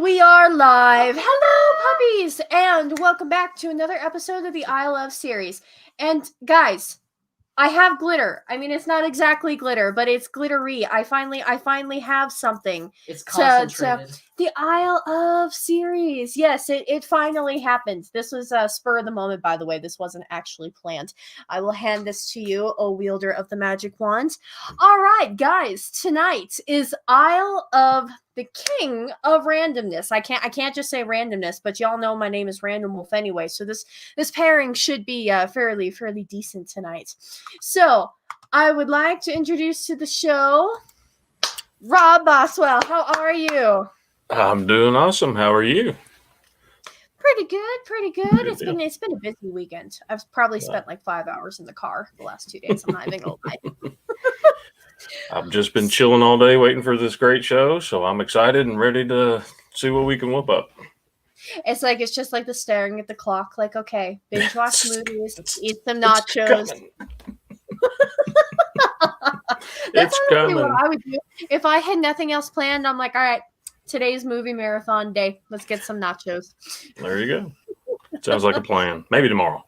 We are live. Hello, puppies, and welcome back to another episode of the I Love series. And guys, I have glitter. I mean, it's not exactly glitter, but it's glittery. I finally have something. It's concentrated. The Isle of series. Yes, it finally happened. This was a spur of the moment, by the way. This wasn't actually planned. I will hand this to you, O wielder of the magic wand. All right, guys. Tonight is Isle of the King of Randomness. I can't just say randomness, but y'all know my name is Random Wolf anyway, so this pairing should be fairly decent tonight. So I would like to introduce to the show Rob Boswell. How are you? I'm doing awesome. How are you? Pretty good. It's been a busy weekend. I've probably spent like 5 hours in the car the last 2 days. I'm not even gonna lie. I've just been chilling all day waiting for this great show, so I'm excited and ready to see what we can whoop up. It's just like the staring at the clock, like, okay, binge watch movies, eat some nachos. That's honestly what I would do. If I had nothing else planned, I'm like, all right, today's movie marathon day. Let's get some nachos. There you go. Sounds like a plan. Maybe tomorrow.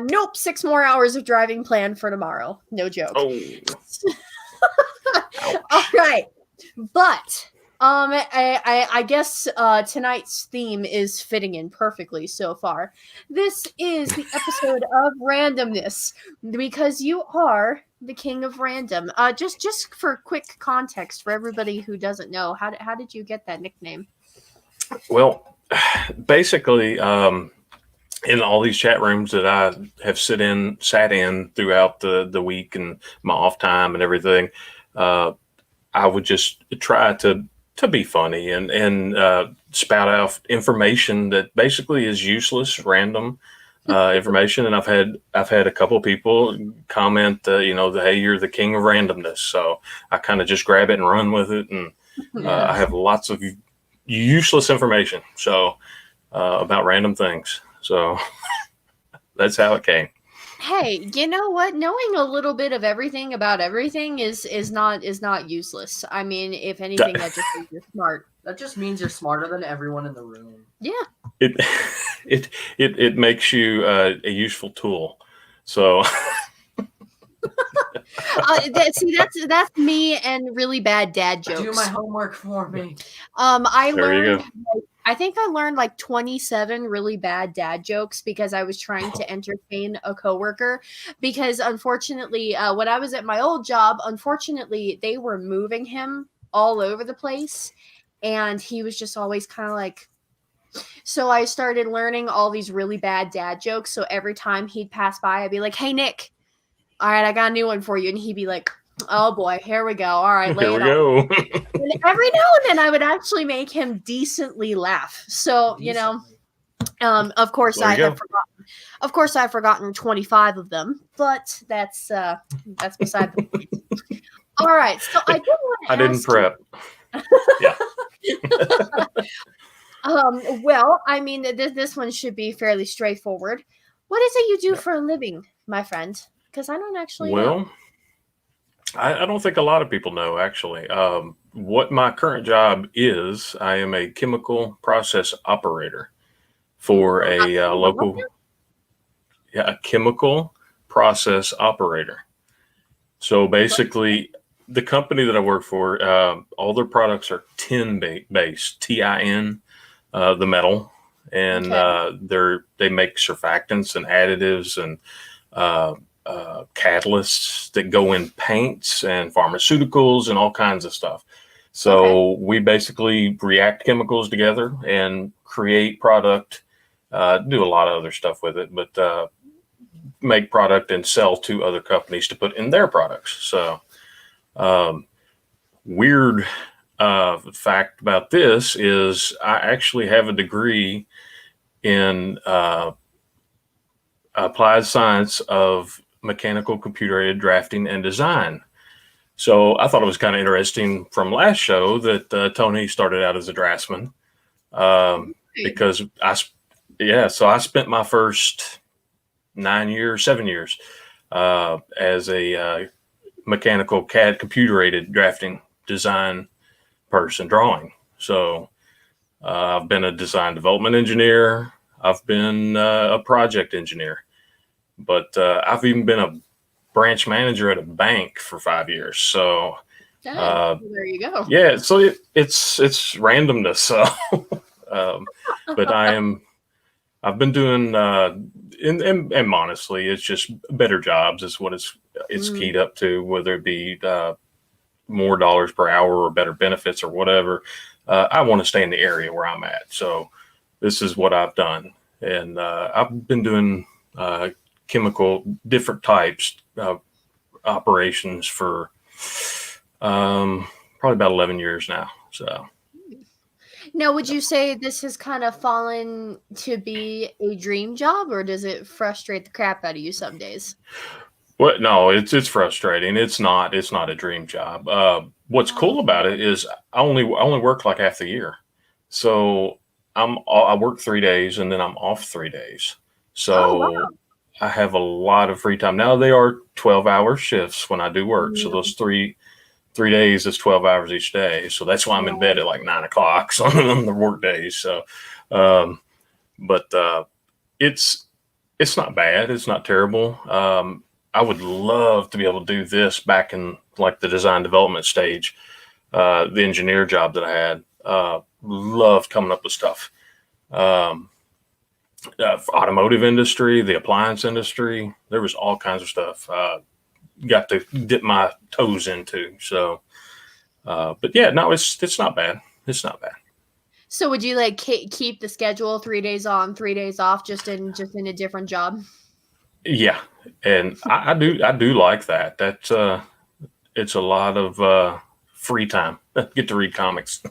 Nope. 6 more hours of driving planned for tomorrow. No joke. Oh. All right. But I guess tonight's theme is fitting in perfectly so far. This is the episode of Randomness, because you are the king of random. Just for quick context for everybody who doesn't know, how did you get that nickname? Well, basically, in all these chat rooms that I have sat in throughout the week and my off time and everything, I would just try to be funny and spout out information that basically is useless, random information. And I've had a couple of people comment, hey, you're the king of randomness. So I kind of just grab it and run with it. And I have lots of useless information about random things. So that's how it came. Hey, you know what? Knowing a little bit of everything about everything is not useless. I mean, if anything, that just means you're smart. That just means you're smarter than everyone in the room. Yeah. It makes you a useful tool. So see, that's me and really bad dad jokes. Do my homework for me. I think I learned like 27 really bad dad jokes because I was trying to entertain a coworker. Because unfortunately, when I was at my old job, they were moving him all over the place, and he was just always kind of like. So I started learning all these really bad dad jokes. So every time he'd pass by, I'd be like, "Hey, Nick, all right, I got a new one for you," and he'd be like, "Oh boy, here we go. All right, here we go." And every now and then I would actually make him decently laugh. So, of course I've forgotten 25 of them, but that's beside the point. All right. So I didn't prep. Yeah. Well, I mean, this one should be fairly straightforward. What is it you do for a living, my friend? Because I don't actually know. I don't think a lot of people know, actually. What my current job is, I am a chemical process operator for a local, a chemical process operator. So basically, the company that I work for, all their products are tin-based, TIN, the metal, and they make surfactants and additives and catalysts that go in paints and pharmaceuticals and all kinds of stuff. So we basically react chemicals together and create product, do a lot of other stuff with it, but make product and sell to other companies to put in their products. So weird fact about this is I actually have a degree in applied science of mechanical computer aided drafting and design. So I thought it was kind of interesting from last show that Tony started out as a draftsman because so I spent my first 7 years as a mechanical CAD computer aided drafting design person drawing. So I've been a design development engineer. I've been a project engineer, but I've even been a branch manager at a bank for 5 years. So Dang, there you go. yeah, so it's randomness. So, but I've been doing, and honestly, it's just better jobs is what it's keyed up to, whether it be more dollars per hour or better benefits or whatever. I want to stay in the area where I'm at. So this is what I've done. And I've been doing chemical, different types of operations for probably about 11 years now. So. Now, would you say this has kind of fallen to be a dream job, or does it frustrate the crap out of you some days? Well, no, it's frustrating. It's not a dream job. What's cool about it is I only work like half the year, so I work 3 days and then I'm off 3 days. So wow. I have a lot of free time. Now they are 12-hour shifts when I do work, so Yeah. those 3 days is 12 hours each day. So that's why I'm in bed at like 9 o'clock on the work days. So, but it's not bad. It's not terrible. I would love to be able to do this back in like the design development stage, the engineer job that I had. Loved coming up with stuff. Automotive industry, the appliance industry, there was all kinds of stuff. Got to dip my toes into. So, but yeah, no, it's not bad. It's not bad. So would you like keep the schedule 3 days on, 3 days off, just in a different job? Yeah, and I do like that. That's it's a lot of free time. Get to read comics.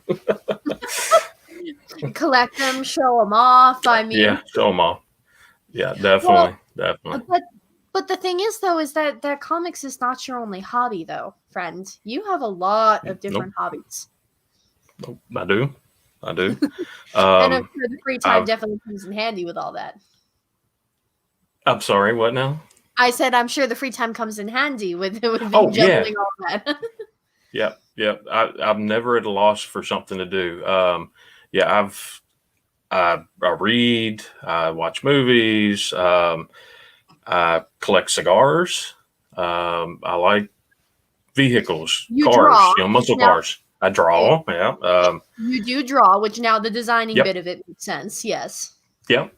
Collect them, show them off. I mean, Yeah, show them off. Yeah, definitely, definitely. But the thing is, though, is that comics is not your only hobby, though, friend. You have a lot of different hobbies. Nope, I do. And I'm sure the free time definitely comes in handy with all that. I'm sorry, what now? I said I'm sure the free time comes in handy with juggling all that. Yep. I'm never at a loss for something to do. Yeah, I read, I watch movies, I collect cigars. I like vehicles, cars, muscle cars. I draw. Yeah. You do draw, which now the designing bit of it makes sense. Yes. Yep.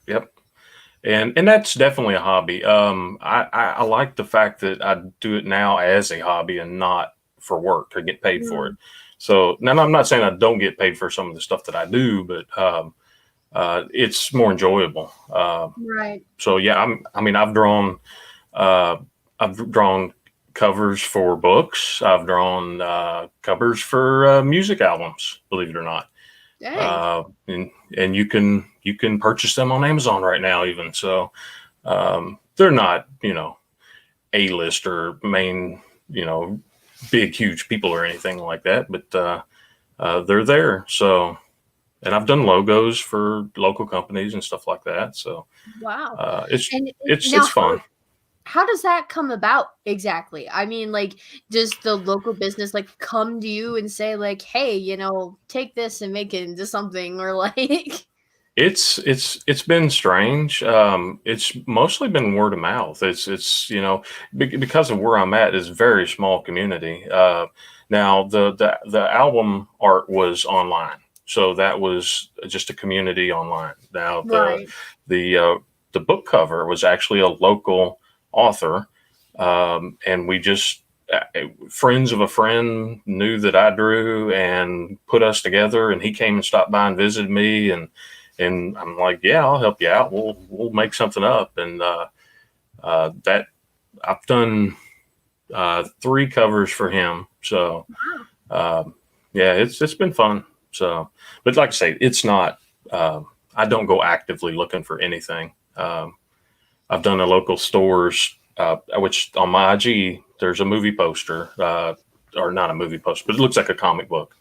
And that's definitely a hobby. I like the fact that I do it now as a hobby and not for work to get paid for it. So now I'm not saying I don't get paid for some of the stuff that I do, but it's more enjoyable. Right. So yeah, I've drawn covers for books. I've drawn covers for music albums, believe it or not. And you can purchase them on Amazon right now even. So they're not, A-list or main, big, huge people or anything like that, but they're there. So, and I've done logos for local companies and stuff like that. So wow, it's fun. How does that come about exactly? I mean, like, does the local business like come to you and say like, hey, take this and make it into something, or like? It's been strange. It's mostly been word of mouth. It's because of where I'm at is a very small community. Now the album art was online, so that was just a community online. Now the book cover was actually a local author, and we just friends of a friend knew that I drew and put us together, and he came and stopped by and visited me, and I'm like, yeah, I'll help you out. We'll make something up, and that I've done 3 covers for him. So yeah, it's been fun. So, but like I say, it's not. I don't go actively looking for anything. I've done a local stores, which on my IG, there's a movie poster, or not a movie poster, but it looks like a comic book,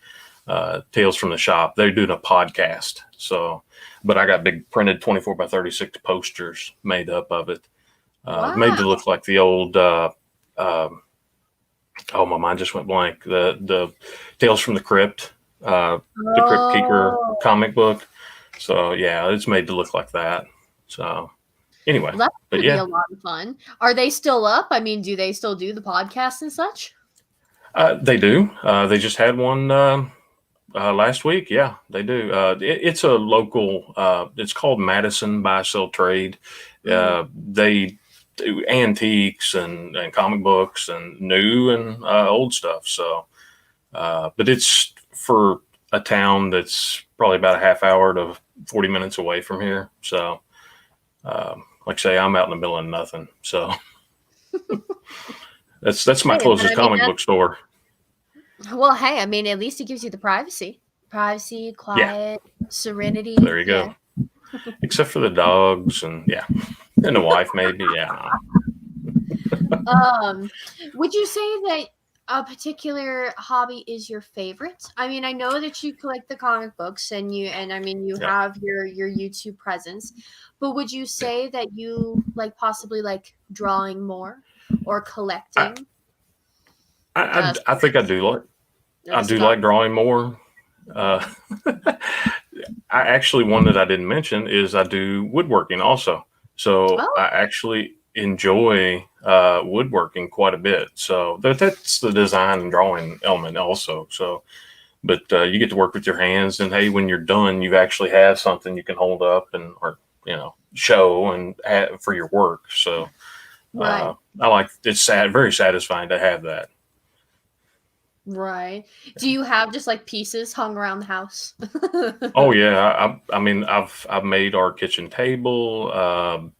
Tales from the Shop. They're doing a podcast. So, but I got big printed 24 by 36 posters made up of it, made to look like the old, oh, my mind just went blank. The Tales from the Crypt, the Crypt Keeper Oh, comic book. So yeah, it's made to look like that. So anyway, well, that's but going to be yeah, a lot of fun. Are they still up? I mean, do they still do the podcast and such? they do. They just had one last week. Yeah, they do. It's a local. It's called Madison Buy Sell Trade. They do antiques and comic books and new and old stuff. So, but it's for a town that's probably about a half hour to 40 minutes away from here. So, like I say, I'm out in the middle of nothing. So that's my Hey, and then, closest I mean, comic book store. well, hey, I mean, at least it gives you the privacy, Yeah, quiet, serenity. there you Yeah. go. Except for the dogs and yeah, and the wife maybe. Yeah. Um, would you say that a particular hobby is your favorite? I mean, I know that you collect the comic books and I mean you Yeah. have your YouTube presence, but would you say that you like possibly like drawing more or I, collecting? I think I do like drawing more. Uh, I actually one that I didn't mention is I do woodworking also. So Oh, I actually enjoy woodworking quite a bit. So that's the design and drawing element also. So, but you get to work with your hands, and hey, when you're done, you actually have something you can hold up and or show and have for your work. So right. I like it's very satisfying to have that. Right. Do you have just like pieces hung around the house? Oh yeah, I mean I've made our kitchen table. I've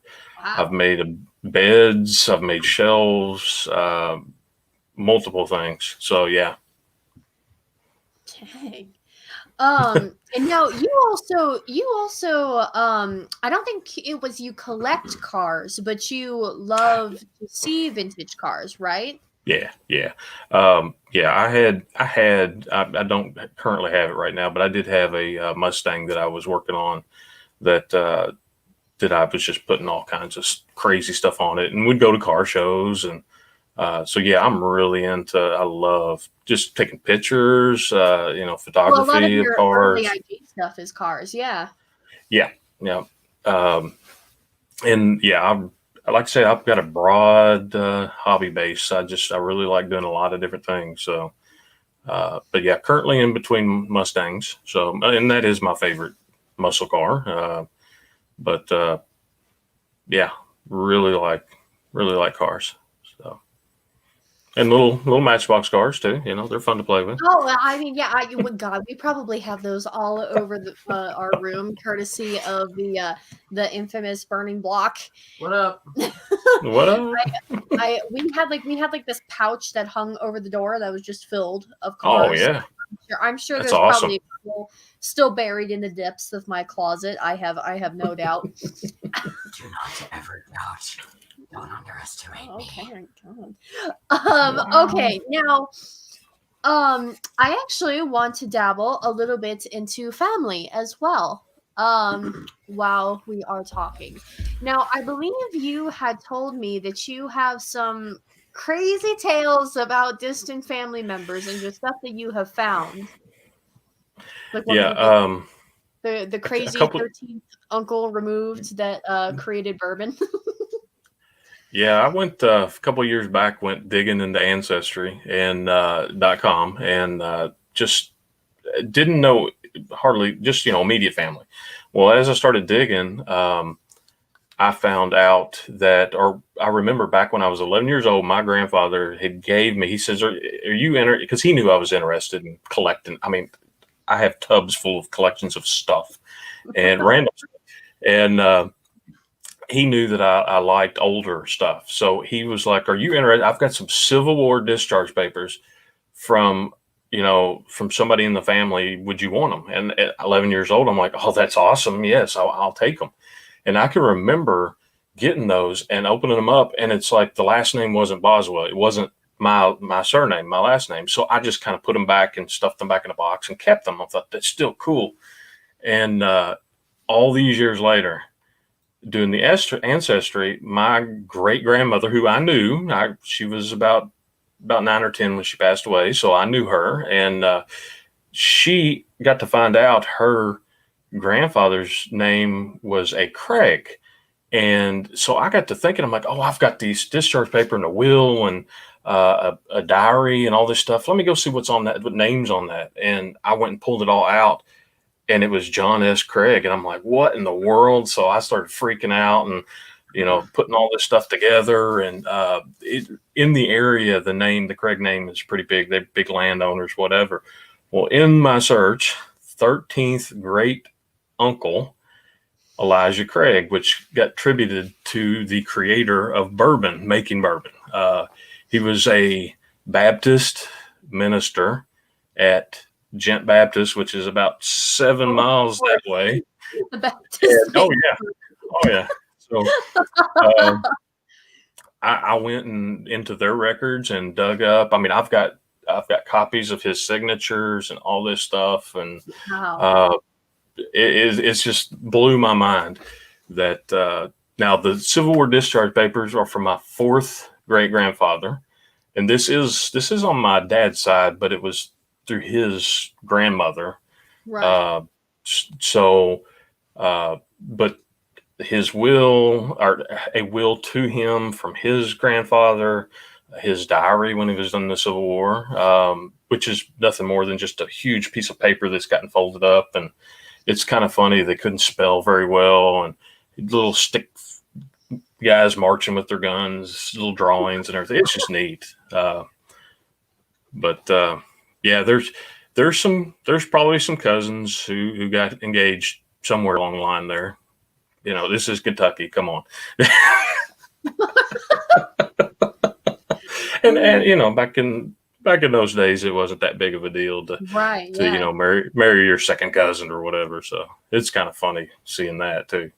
Wow. made beds. I've made shelves. Multiple things. So yeah, Dang. And now you also I don't think it was you collect cars, but you love to see vintage cars, right? yeah. Yeah. I don't currently have it right now, but I did have a Mustang that I was working on that that I was just putting all kinds of crazy stuff on it, and we'd go to car shows and. So yeah, I'm really into. I love just taking pictures, Well, a lot of photography of your early cars. IG stuff is cars, yeah. Yeah, yeah, um, and yeah, like I say, I've got a broad hobby base. I really like doing a lot of different things. So, but yeah, currently in between Mustangs. So, and that is my favorite muscle car. But yeah, really like cars. So. And little Matchbox cars too. They're fun to play with. Oh, well, I mean, yeah, God, we probably have those all over our room, courtesy of the infamous burning block. What up? What up? We had like this pouch that hung over the door that was just filled of Oh cars. yeah, I'm sure that's there's awesome. probably a couple still buried in the depths of my closet. I have no doubt. Do not ever doubt. Don't underestimate Oh, me. okay, God. Wow. Okay, now I actually want to dabble a little bit into family as well. While we are talking. Now, I believe you had told me that you have some crazy tales about distant family members and just stuff that you have found. Like what Yeah. the A crazy couple. 13th uncle removed that created bourbon. Yeah, I went a couple of years back. Went digging into Ancestry and .com and just didn't know hardly just immediate family. Well, as I started digging, I found out that, or I remember back when I was 11 years old, my grandfather had gave me. He says, "Are you interested?" Because he knew I was interested in collecting. I mean, I have tubs full of collections of stuff and random stuff. And he knew that I liked older stuff. So he was like, "Are you interested? I've got some Civil War discharge papers from." From somebody in the family, would you want them? And at 11 years old, I'm like, oh, that's awesome. Yes, I'll take them. And I can remember getting those and opening them up. And it's like the last name wasn't Boswell. It wasn't my surname, my last name. So I just kind of put them back and stuffed them back in a box and kept them. I thought that's still cool. And all these years later, doing the ancestry, my great grandmother, who I knew, she was about 9 or 10 when she passed away. So I knew her. And she got to find out her grandfather's name was a Craig. And so I got to thinking, I'm like, oh, I've got these discharge paper and a will and a diary and all this stuff. Let me go see what's on that, what names on that. And I went and pulled it all out, and it was John S. Craig. And I'm like, what in the world? So I started freaking out and, putting all this stuff together. And in the area, the Craig name is pretty big. They're big landowners, whatever. Well, in my search, 13th great uncle Elijah Craig, which got attributed to the creator of bourbon, making bourbon. He was a Baptist minister at Gent Baptist, which is about 7 miles that way. The Baptist. Oh yeah. So I went into their records and dug up. I mean, I've got copies of his signatures and all this stuff, and Wow. it's just blew my mind that now the Civil War discharge papers are from my fourth great grandfather, and this is on my dad's side, but it was through his grandmother. Right. But his will, or a will to him from his grandfather, his diary when he was in the Civil War, which is nothing more than just a huge piece of paper that's gotten folded up. And it's kind of funny. They couldn't spell very well, and little stick guys marching with their guns, little drawings and everything. It's just neat. Yeah, there's probably some cousins who got engaged somewhere along the line there. This is Kentucky. Come on. and back in those days, it wasn't that big of a deal to marry your second cousin or whatever. So it's kind of funny seeing that too.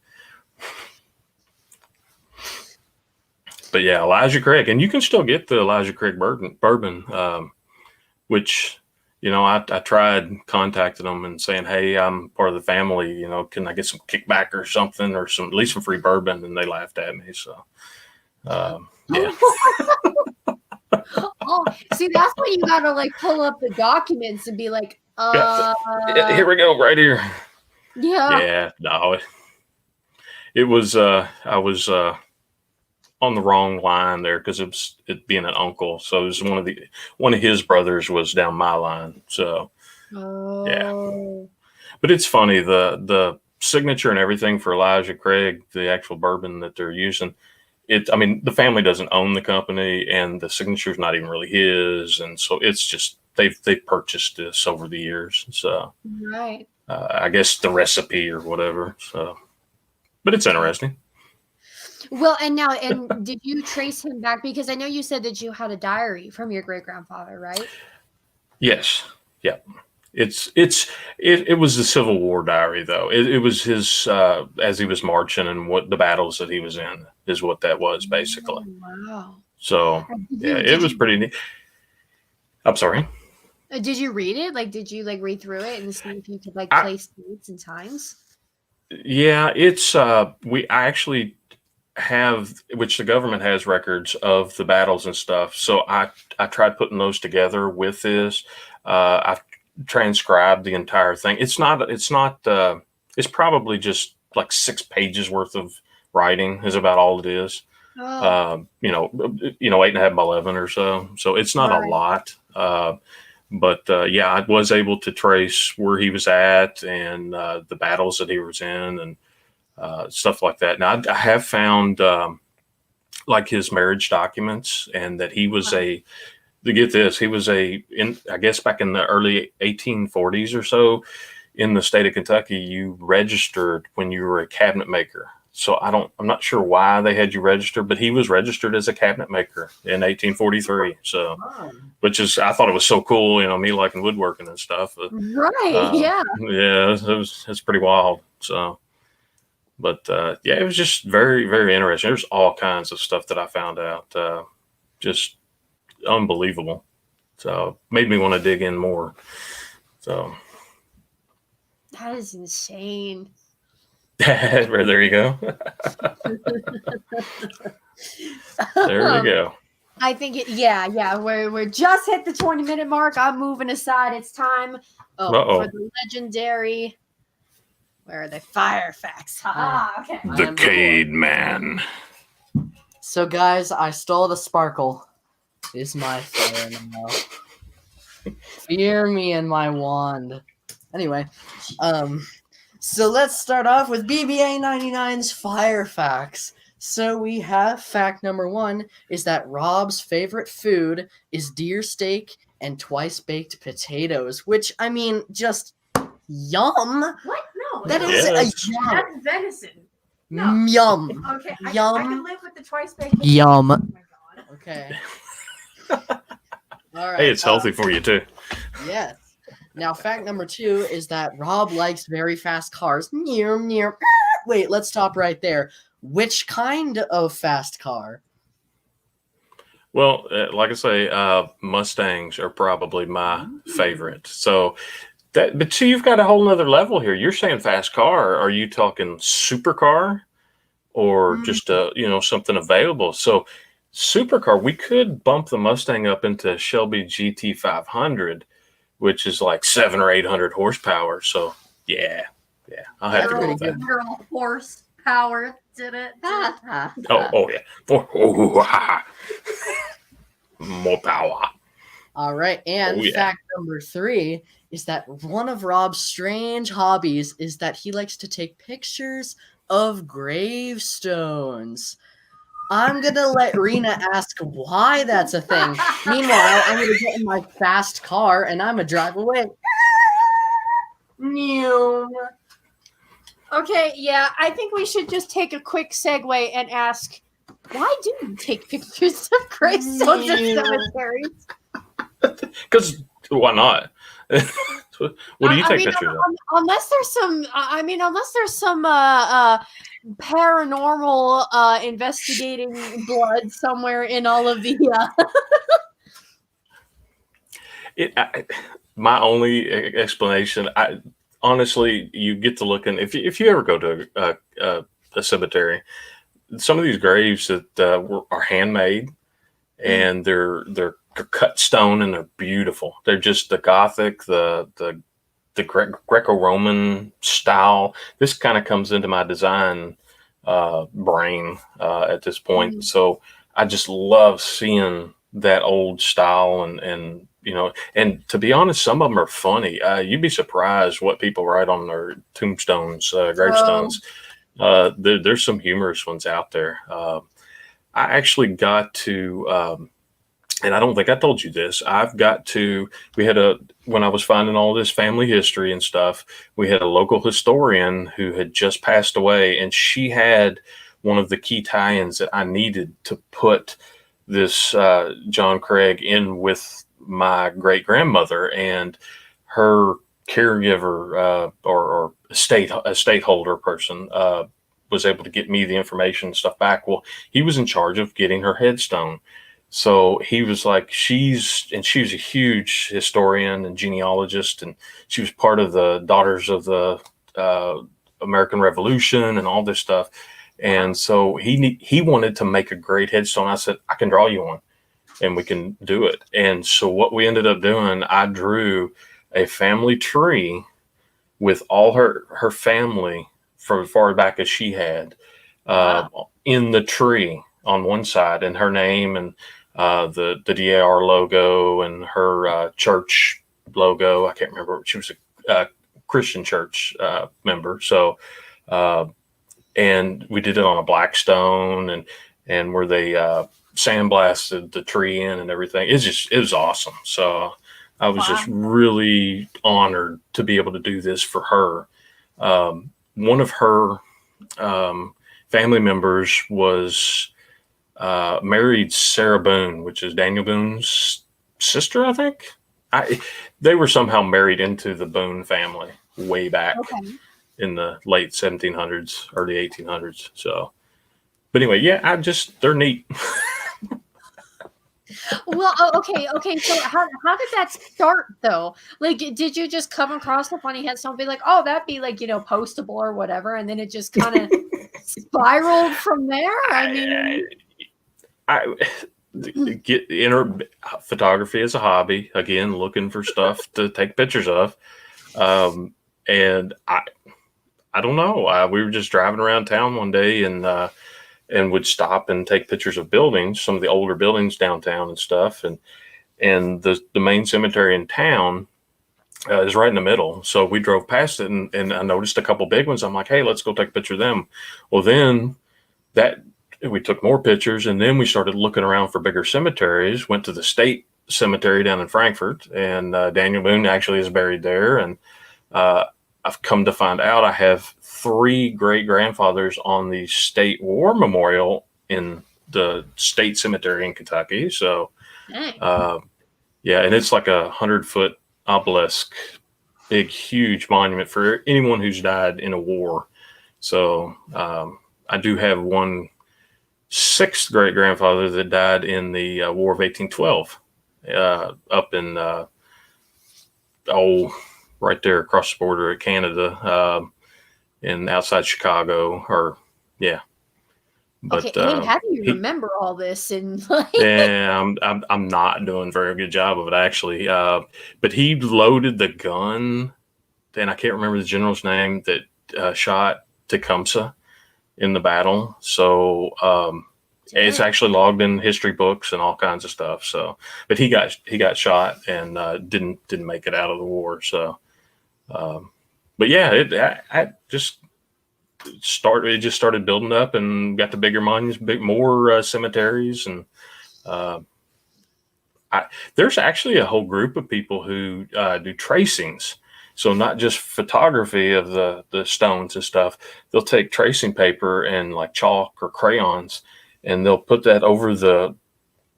But yeah, Elijah Craig, and you can still get the Elijah Craig bourbon, which I tried contacting them and saying, hey, I'm part of the family. Can I get some kickback or something, or at least some free bourbon? And they laughed at me. So yeah. Oh, see, that's when you gotta pull up the documents and be like, here we go, right here. Yeah. Yeah, no, it was I was on the wrong line there because it being an uncle, so it was one of his brothers was down my line. So yeah, but it's funny, the signature and everything for Elijah Craig, the actual bourbon that they're using. I mean, the family doesn't own the company, and the signature's not even really his, and so it's just they've purchased this over the years. So right. I guess the recipe or whatever. So, but it's interesting. Well, and did you trace him back? Because I know you said that you had a diary from your great grandfather, right? Yes. Yeah. It was the Civil War diary, though. It was his as he was marching and what the battles that he was in is what that was basically. Oh, wow. So it was pretty neat. I'm sorry. Did you read it? Did you read through it and see if you could place dates and times? Yeah, it's I actually have, which the government has records of the battles and stuff. So I tried putting those together with this. I've transcribed the entire thing. It's probably just 6 pages worth of writing is about all it is. Oh. 8.5 by 11 or so. So it's not a lot. But yeah, I was able to trace where he was at and the battles that he was in and stuff like that. Now I have found his marriage documents, and that he was to get this, he was I guess back in the early 1840s or so, in the state of Kentucky, you registered when you were a cabinet maker. So I'm not sure why they had you register, but he was registered as a cabinet maker in 1843. So, which is, I thought it was so cool, me liking woodworking and stuff. Right. Yeah. Yeah, it's pretty wild. So, but yeah, it was just very, very interesting. There's all kinds of stuff that I found out. Just unbelievable. So made me want to dig in more. So that is insane. There you go. There you go. I think yeah. We're just hit the 20-minute mark. I'm moving aside. It's time. Oh, Uh-oh. for the legendary. Where are they? Fire facts. Haha. Okay. The Cade Man. So, guys, I stole the sparkle. Is my fire now. Fear me and my wand. Anyway, so let's start off with BBA 99's fire facts. So we have fact number 1 is that Rob's favorite food is deer steak and twice baked potatoes, which I mean, just yum. What? No. That no. is Yes. a yum. That's venison. No. Yum. Okay. I Yum. can live with the twice baked. Yum. Oh my god. Okay. All right. Hey, it's healthy for you too. Yes. Now, fact number 2 is that Rob likes very fast cars. Wait, let's stop right there. Which kind of fast car? Well, like I say, Mustangs are probably my favorite. So but see, you've got a whole nother level here. You're saying fast car. Are you talking supercar or just something available? So supercar, we could bump the Mustang up into Shelby GT 500, which is like 700 or 800 horsepower. So yeah, I'll have to go with that. Literal horsepower did it. Oh yeah, more power. All right, and Oh, yeah. fact number 3 is that one of Rob's strange hobbies is that he likes to take pictures of gravestones. I'm gonna let Rena ask why that's a thing. Meanwhile, I'm gonna get in my fast car and I'm gonna drive away. Okay, yeah, I think we should just take a quick segue and ask, why do you take pictures of gravestones in cemeteries? Because why not? What do you take pictures of? Unless there's some paranormal investigating blood somewhere in all of the My only explanation, honestly, you get to looking, if you ever go to a cemetery, some of these graves that are handmade and they're cut stone and they're beautiful. They're just the Gothic, the Greco-Roman style. This kind of comes into my design brain at this point. So I just love seeing that old style and and to be honest, some of them are funny. You'd be surprised what people write on their tombstones, gravestones. There's some humorous ones out there. I actually got to, and I don't think I told you this. When I was finding all this family history and stuff, we had a local historian who had just passed away, and she had one of the key tie-ins that I needed to put this John Craig in with my great grandmother, and her caregiver or estate holder person was able to get me the information and stuff back. Well, he was in charge of getting her headstone. So he was like, she was a huge historian and genealogist, and she was part of the Daughters of the American Revolution and all this stuff. And so he wanted to make a great headstone. I said, I can draw you one and we can do it. And so what we ended up doing, I drew a family tree with all her family from as far back as she had in the tree on one side, and her name and the DAR logo and her church logo. I can't remember. She was a Christian church member. So, and we did it on a black stone and where they sandblasted the tree in and everything. It was awesome. So I was just really honored to be able to do this for her. One of her family members was married Sarah Boone, which is Daniel Boone's sister, I think. They were somehow married into the Boone family way back in the late 1700s, early 1800s. So, but anyway, yeah, they're neat. Well, okay. So how did that start though? Like, did you just come across a funny headstone and be like, oh, that'd be like, postable or whatever, and then it just kind of spiraled from there? I mean, get enter photography as a hobby again, looking for stuff to take pictures of. And I don't know. We were just driving around town one day and would stop and take pictures of buildings, some of the older buildings downtown and stuff. And the main cemetery in town is right in the middle. So we drove past it and I noticed a couple big ones. I'm like, hey, let's go take a picture of them. Well, then we took more pictures and then we started looking around for bigger cemeteries, went to the state cemetery down in Frankfurt, and Daniel Boone actually is buried there. And I've come to find out I have 3 great grandfathers on the state war memorial in the state cemetery in Kentucky. So, yeah, and it's like 100-foot obelisk, big, huge monument for anyone who's died in a war. So, I do have one 6th great grandfather that died in the War of 1812, up in right there across the border of Canada, and outside Chicago, or yeah. But okay, hey, how do you remember all this? And yeah, I'm not doing a very good job of it actually. But he loaded the gun, and I can't remember the general's name that shot Tecumseh in the battle. So it's actually logged in history books and all kinds of stuff. So, but he got shot and didn't make it out of the war. So, but yeah, I just started building up and got the bigger monuments, more cemeteries, and there's actually a whole group of people who do tracings. So not just photography of the stones and stuff. They'll take tracing paper and like chalk or crayons, and they'll put that over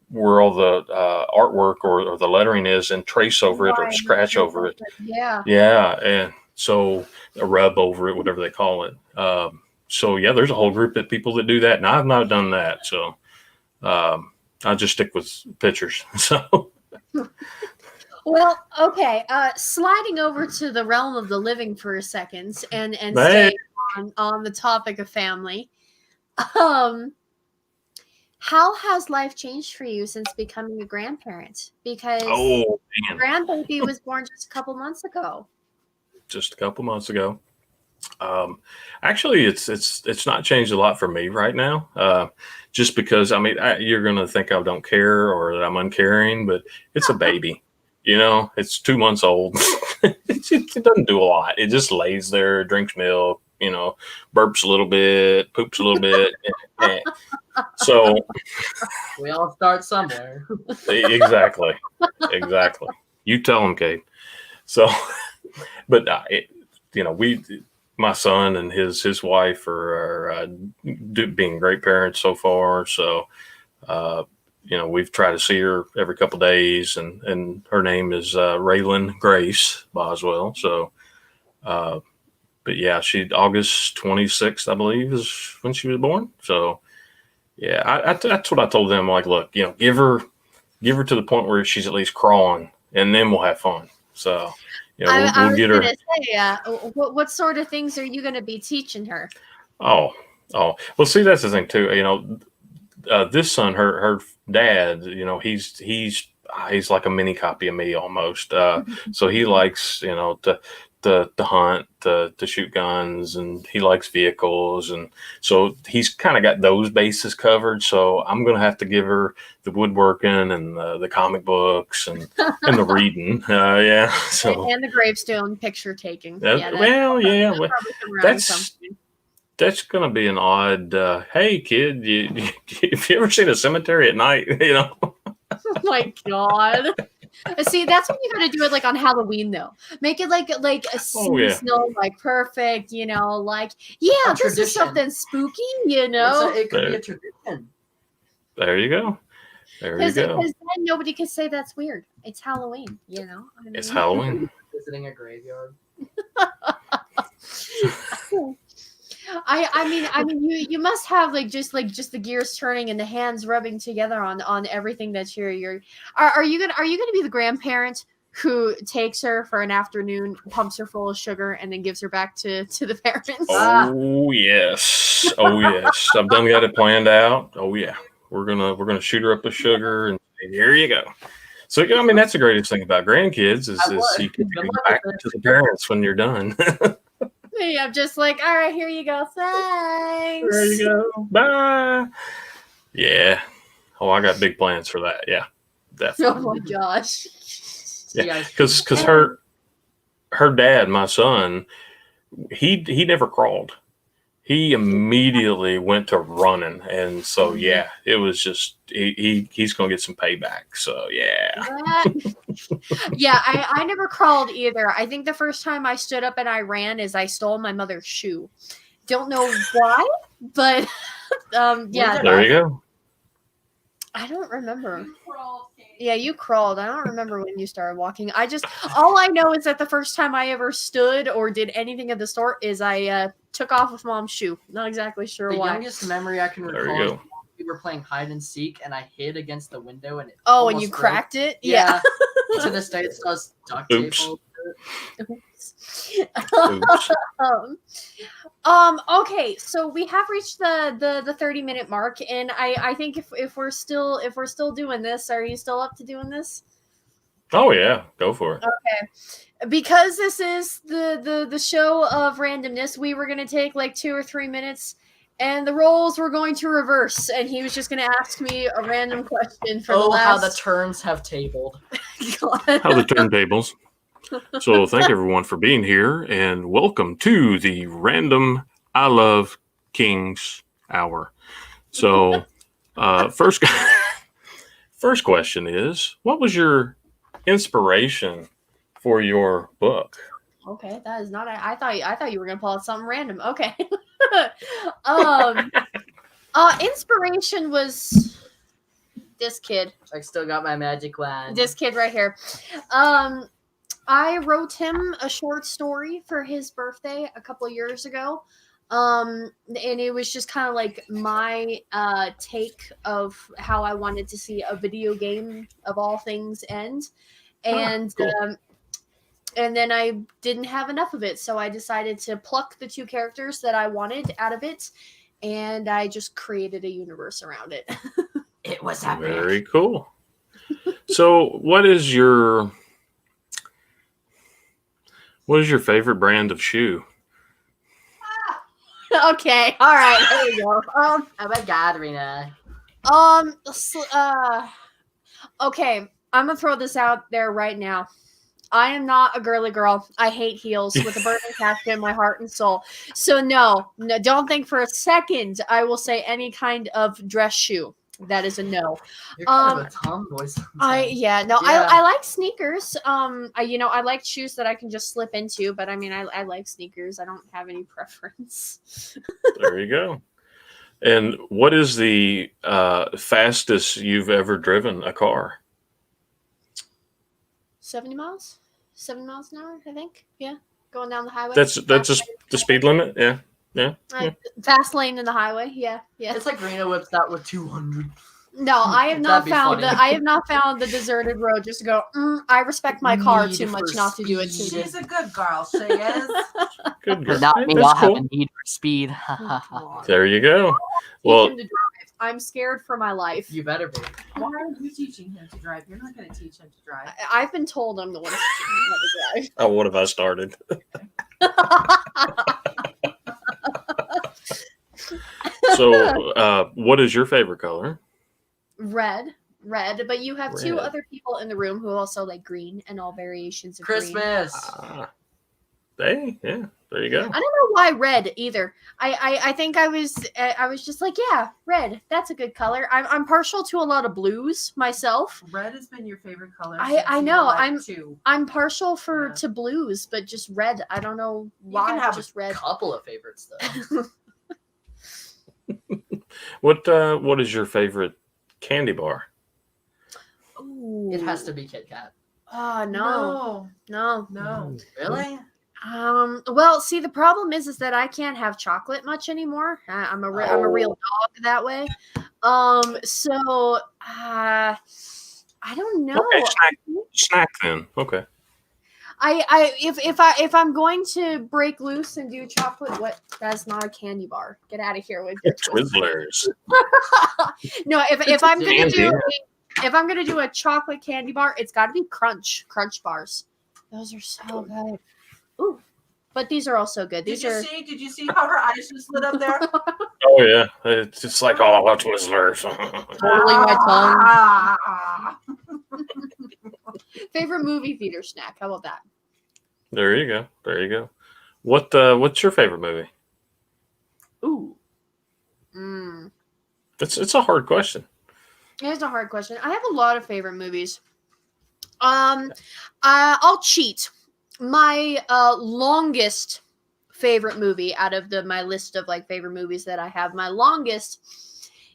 where all the artwork or the lettering is, and trace over it or scratch over it. Yeah, and so a rub over it, whatever they call it. So yeah, there's a whole group of people that do that, and I've not done that. So I just stick with pictures. So. Well, okay. Sliding over to the realm of the living for a second, and staying on the topic of family. How has life changed for you since becoming a grandparent? Because grandbaby was born just a couple months ago. Just a couple months ago. Actually, it's not changed a lot for me right now. Just because, I mean, you're going to think I don't care or that I'm uncaring, but it's a baby. You know, it's 2 months old. It doesn't do a lot. It just lays there, drinks milk, you know, burps a little bit, poops a little bit. So we all start somewhere. Exactly. You tell them, Kate. So, but you know, my son and his wife are being great parents so far. So, you know, we've tried to see her every couple of days, and her name is Raylan Grace Boswell. So, but yeah, August 26th, I believe, is when she was born. So, yeah, that's what I told them. Like, look, you know, give her to the point where she's at least crawling, and then we'll have fun. So, you know, we'll get her. Say, what sort of things are you going to be teaching her? Oh, well, see, that's the thing too. You know, this son, her dad, you know, he's like a mini copy of me almost. So he likes, you know, to hunt, to shoot guns, and he likes vehicles, and so he's kind of got those bases covered. So I'm gonna have to give her the woodworking and the comic books and the reading. Yeah. So and the gravestone picture taking. That's going to be an odd, hey, kid, have you ever seen a cemetery at night? You know? Oh, my God. See, that's when you got to do it, like, on Halloween, though. Make it, like a snow, like, perfect, you know, like, yeah, this is something spooky, you know? It could be a tradition. There you go. Because then nobody can say that's weird. It's Halloween, you know? I mean, it's Halloween. Visiting a graveyard. I mean, you must have just the gears turning and the hands rubbing together on everything that you're. Are you gonna be the grandparent who takes her for an afternoon, pumps her full of sugar, and then gives her back to the parents? Oh yes, I've done got it planned out. Oh yeah, We're gonna shoot her up with sugar, and here you go. So I mean, that's the greatest thing about grandkids is you can Good give luck back with it. to the parents when you're done. Hey, I'm just like, all right, here you go. Thanks. There you go. Bye. Yeah. Oh, I got big plans for that. Yeah, Oh definitely. my gosh. Yeah, because her dad, my son, he never crawled. He immediately went to running, and so yeah, it was just he's gonna get some payback. So yeah, Yeah, I never crawled either. I think the first time I stood up and I ran is I stole my mother's shoe. Don't know why, but yeah, there you go. I don't remember. Yeah, you crawled. I don't remember when you started walking. All I know is that the first time I ever stood or did anything of the sort is I took off with mom's shoe. Not exactly sure The why. youngest memory I can There recall you is go. we were playing hide and seek, and I hid against the window, and it Oh, and you almost broke. cracked it? Yeah. To this day, it still has duct tape Oops. over it. Oops. Okay, so we have reached the 30-minute mark, and I think if we're still doing this, are you still up to doing this? Oh yeah, go for it. Okay. Because this is the show of randomness, we were gonna take like 2 or 3 minutes, and the roles were going to reverse, and he was just gonna ask me a random question for the last. How the turns have tabled. How the turntables. So thank everyone for being here, and welcome to the Random I Love Kings Hour. So first question is, what was your inspiration for your book? Okay, that is not. I thought you were gonna pull out something random. Okay. Inspiration was this kid. I still got my magic wand. This kid right here. I wrote him a short story for his birthday a couple years ago. And it was just kind of like my take of how I wanted to see a video game of all things end. And Cool. and then I didn't have enough of it, so I decided to pluck the 2 characters that I wanted out of it, and I just created a universe around it. It was epic. Very cool. So what is your favorite brand of shoe? Okay, all right, there we go. Oh my god, Rena. Okay, I'm gonna throw this out there right now. I am not a girly girl. I hate heels with a burning passion in my heart and soul. So no, don't think for a second I will say any kind of dress shoe. That is a no. You're kind of a tomboy sometimes. I like sneakers. I like shoes that I can just slip into, but I mean I like sneakers. I don't have any preference. There you go. And what is the fastest you've ever driven a car? 70 miles? 7 miles an hour, I think. Yeah. Going down the highway. That's just the speed limit. Yeah. Fast lane in the highway. Yeah. It's like Rena whips that with 200. No, I have not That'd be found funny. I have not found the deserted road just to go, I respect my car Need too much for not to do it. speed. She's a good girl. She is. Good. But not me, That's I'll have cool. a need for speed. There you go. Teach Well, him to drive. I'm scared for my life. You better be. Why are you teaching him to drive? You're not going to teach him to drive. I've been told I'm the one teaching oh, what have I started? him how to drive. So, what is your favorite color? Red, but you have 2 Red. other people in the room who also like green and all variations of green. Christmas. Hey, yeah, there you go. I don't know why red either. I think I was just like, yeah, red. That's a good color. I'm partial to a lot of blues myself. Red has been your favorite color. I since you know, were like I'm- 2. I'm partial Yeah. to blues, but just red. I don't know why. can have just a red. couple of favorites though. What is your favorite candy bar? Ooh. It has to be Kit Kat. Oh no, no. No. Really? Well, see, the problem is that I can't have chocolate much anymore. I'm a real dog that way. So I don't know. Okay, snack then. Okay. If I'm going to break loose and do chocolate, what? That's not a candy bar. Get out of here with your Twizzlers. No, if I'm gonna Candy. if I'm gonna do a chocolate candy bar, it's got to be crunch bars. Those are so good. Ooh, but these are also good. These are. Did you see how her eyes just lit up there? Oh yeah, it's just like all Twizzlers. Totally my tongue. Ah. Favorite movie theater snack? How about that? There you go. There you go. What's your favorite movie? Ooh. It's a hard question. It's a hard question. I have a lot of favorite movies. I'll cheat. My longest favorite movie out of my list of like favorite movies that I have, my longest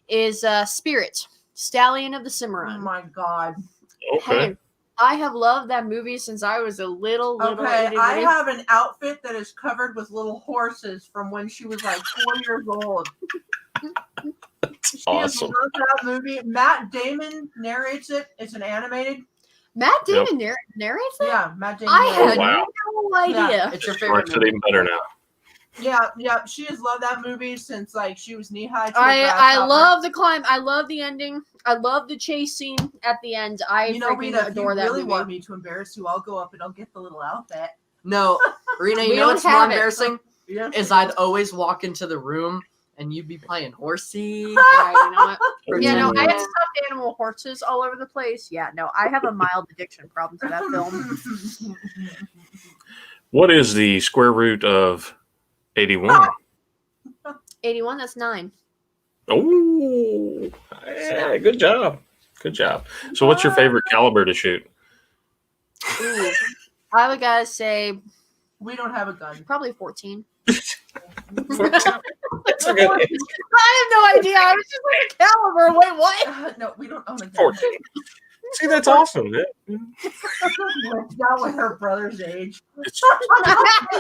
is Spirit, Stallion of the Oh Cimarron. my god. Okay. Hey, I have loved that movie since I was a little Okay, itty I bitty. have an outfit that is covered with little horses from when she was like 4 years old. She Awesome. loves that movie. Matt Damon narrates it. It's an animated. Matt Damon narrates it? Yeah, Matt Damon. I had wow. no idea. Yeah. It's your favorite Likes it movie. even better now. Yeah. She has loved that movie since like she was knee high. I love the climb. I love the ending. I love the chase scene at the end. I You know, freaking Rita, if you adore that really movie. want me to embarrass you, I'll go up and I'll get the little outfit. No, Rena, We you know don't what's more have it. embarrassing? Yes, Is I'd always walk into the room and you'd be playing horsey. Yeah, you know what? Yeah, no, I have Yeah. stuffed animal horses all over the place. Yeah, no, I have a mild addiction problem to that film. What is the square root of 81? 81, that's 9. Oh, yeah, good job. Good job. So, what's your favorite caliber to shoot? Ooh. I would gotta say We don't have a gun. probably 14. That's a good answer. I have no idea. I was just like a caliber. Wait, what? No, we don't own a gun. 14. See, that's awesome. Not with her brother's age. It's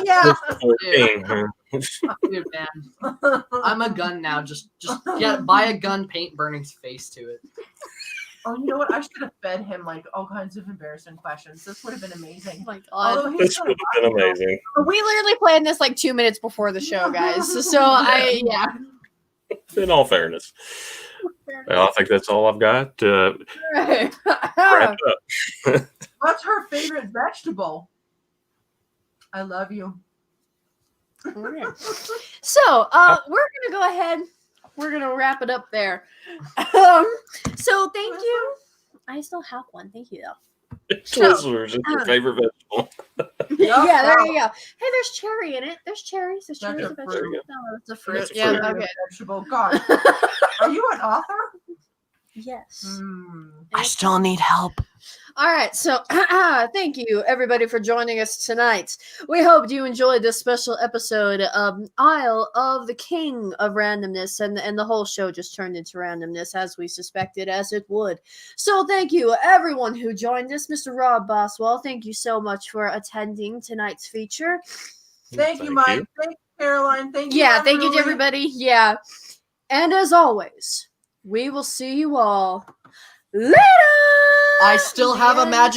Yeah. 14. Huh? Dude, man, I'm a gun now. Just buy a gun, paint Burning's face to it. Oh, you know what? I should have fed him like all kinds of embarrassing questions. This would have been amazing. Oh my god. Although he's This gonna would have been amazing. We literally planned this like 2 minutes before the show, guys. So yeah. In all fairness. Well, I think that's all I've got. Right. Wrap it up. What's her favorite vegetable? I love you. Okay. So, we're gonna go ahead. We're gonna wrap it up there. So thank you. I still have one. Thank you though. Twizzlers is your favorite vegetable. Yeah, there you go. Hey, there's cherry in it. There's cherries. There's That's cherries. a A fruit. vegetable. No, it's a fruit. That's a Yeah. fruit. Okay. Vegetable. God. Are you an author? Yes. I still need help. All right, so thank you everybody for joining us tonight. We hope you enjoyed this special episode of Isle of the King of Randomness, and the whole show just turned into randomness as we suspected as it would. So thank you everyone who joined us. Mr. Rob Boswell, thank you so much for attending tonight's feature. Thank you, Mike. Thank you, Caroline. Thank you. Yeah, thank you to Emily. everybody. Yeah, and as always, we will see you all later. I still have a magic